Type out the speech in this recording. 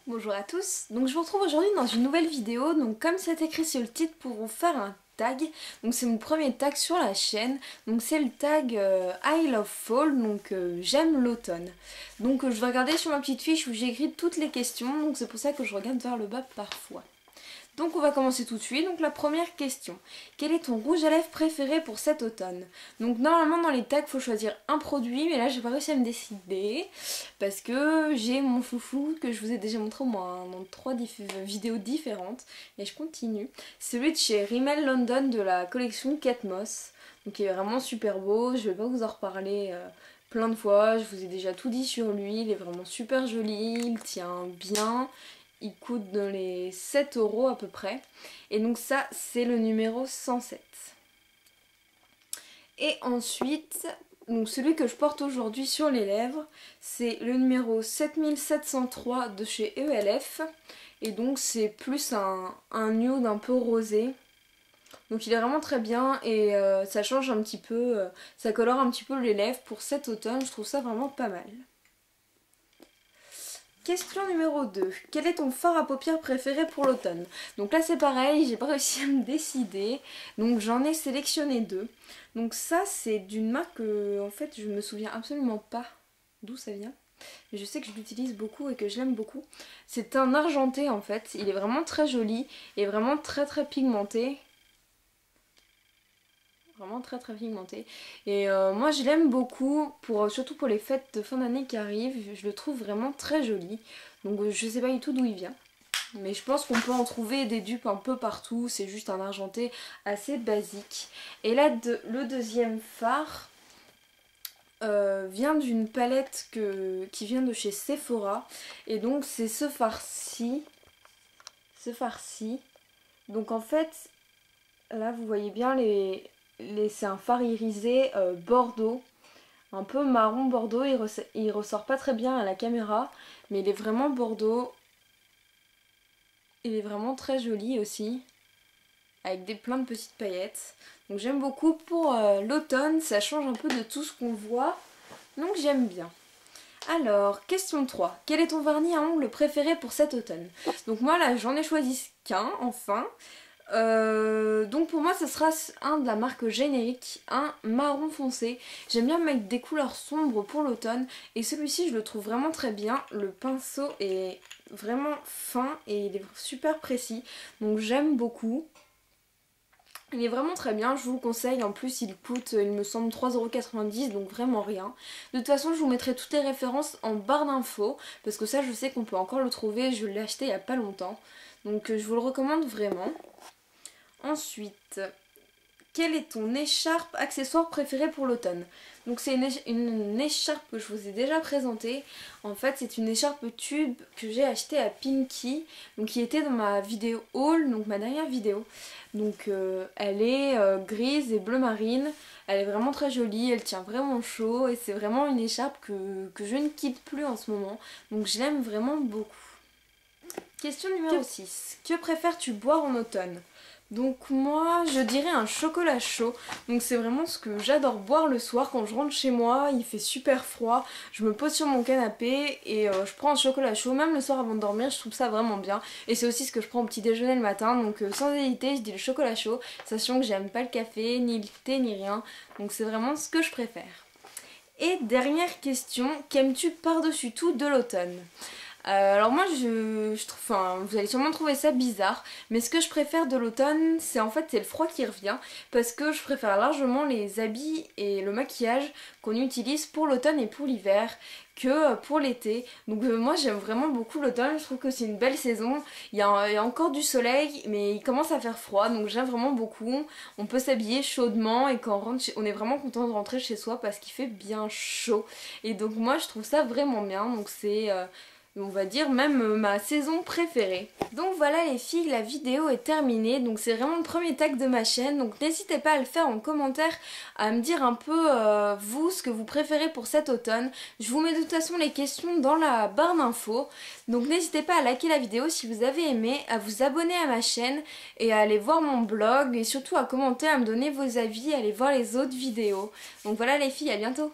Bonjour à tous, donc je vous retrouve aujourd'hui dans une nouvelle vidéo. Donc comme c'est écrit sur le titre, pour vous faire un tag. Donc c'est mon premier tag sur la chaîne, donc c'est le tag I love fall, donc j'aime l'automne. Donc je vais regarder sur ma petite fiche où j'ai écrit toutes les questions, donc c'est pour ça que je regarde vers le bas parfois. Donc on va commencer tout de suite. Donc la première question: quel est ton rouge à lèvres préféré pour cet automne? Donc normalement dans les tags il faut choisir un produit, mais là j'ai pas réussi à me décider parce que j'ai mon foufou que je vous ai déjà montré au moins dans 3 vidéos différentes, et je continue. Celui de chez Rimmel London de la collection Kate Moss, donc il est vraiment super beau. Je vais pas vous en reparler plein de fois, je vous ai déjà tout dit sur lui. Il est vraiment super joli, il tient bien. Il coûte dans les 7 € à peu près. Et donc ça, c'est le numéro 107. Et ensuite, donc celui que je porte aujourd'hui sur les lèvres, c'est le numéro 7703 de chez ELF. Et donc c'est plus un nude un peu rosé. Donc il est vraiment très bien et ça change un petit peu, ça colore un petit peu les lèvres pour cet automne. Je trouve ça vraiment pas mal. Question numéro 2. Quel est ton fard à paupières préféré pour l'automne? Donc là c'est pareil, j'ai pas réussi à me décider. Donc j'en ai sélectionné 2. Donc ça c'est d'une marque en fait je me souviens absolument pas d'où ça vient. Mais je sais que je l'utilise beaucoup et que je l'aime beaucoup. C'est un argenté en fait. Il est vraiment très joli et vraiment très pigmenté. Vraiment très pigmenté. Et moi je l'aime beaucoup, surtout pour les fêtes de fin d'année qui arrivent. Je le trouve vraiment très joli. Donc je sais pas du tout d'où il vient. Mais je pense qu'on peut en trouver des dupes un peu partout. C'est juste un argenté assez basique. Et là le deuxième fard vient d'une palette qui vient de chez Sephora. Et donc c'est ce fard-ci. Donc en fait, là vous voyez bien c'est un fard irisé bordeaux, un peu marron bordeaux. Il ressort pas très bien à la caméra, mais il est vraiment bordeaux. Il est vraiment très joli aussi, avec plein de petites paillettes. Donc j'aime beaucoup pour l'automne, ça change un peu de tout ce qu'on voit, donc j'aime bien. Alors, question 3. Quel est ton vernis à ongles préféré pour cet automne? Donc moi là j'en ai choisi qu'un, enfin. Donc pour moi ce sera un de la marque Générique, un marron foncé. J'aime bien mettre des couleurs sombres pour l'automne et celui-ci je le trouve vraiment très bien. Le pinceau est vraiment fin et il est super précis, donc j'aime beaucoup. Il est vraiment très bien, je vous le conseille. En plus il coûte, il me semble, 3,90 €, donc vraiment rien. De toute façon je vous mettrai toutes les références en barre d'infos, parce que ça je sais qu'on peut encore le trouver, je l'ai acheté il n'y a pas longtemps. Donc je vous le recommande vraiment. Ensuite, quelle est ton écharpe accessoire préférée pour l'automne? Donc c'est une écharpe que je vous ai déjà présentée. En fait c'est une écharpe tube que j'ai achetée à Pinky, donc qui était dans ma vidéo haul, donc ma dernière vidéo. Donc elle est grise et bleu marine, elle est vraiment très jolie, elle tient vraiment chaud et c'est vraiment une écharpe que je ne quitte plus en ce moment. Donc je l'aime vraiment beaucoup. Question numéro 6. Que préfères-tu boire en automne? Donc moi je dirais un chocolat chaud. Donc c'est vraiment ce que j'adore boire le soir quand je rentre chez moi. Il fait super froid, je me pose sur mon canapé et je prends un chocolat chaud. Même le soir avant de dormir, je trouve ça vraiment bien. Et c'est aussi ce que je prends au petit déjeuner le matin. Donc sans hésiter je dis le chocolat chaud, sachant que j'aime pas le café, ni le thé, ni rien. Donc c'est vraiment ce que je préfère. Et dernière question, qu'aimes-tu par-dessus tout de l'automne? Alors moi je trouve, enfin vous allez sûrement trouver ça bizarre, mais ce que je préfère de l'automne c'est le froid qui revient, parce que je préfère largement les habits et le maquillage qu'on utilise pour l'automne et pour l'hiver que pour l'été. Donc moi j'aime vraiment beaucoup l'automne, je trouve que c'est une belle saison, il y a encore du soleil mais il commence à faire froid, donc j'aime vraiment beaucoup. On peut s'habiller chaudement et quand on rentre on est vraiment content de rentrer chez soi parce qu'il fait bien chaud, et donc moi je trouve ça vraiment bien. Donc c'est on va dire même ma saison préférée. Donc voilà les filles, la vidéo est terminée. Donc c'est vraiment le premier tag de ma chaîne. Donc n'hésitez pas à le faire en commentaire, à me dire un peu vous ce que vous préférez pour cet automne. Je vous mets de toute façon les questions dans la barre d'infos. Donc n'hésitez pas à liker la vidéo si vous avez aimé, à vous abonner à ma chaîne et à aller voir mon blog, et surtout à commenter, à me donner vos avis, à aller voir les autres vidéos. Donc voilà les filles, à bientôt.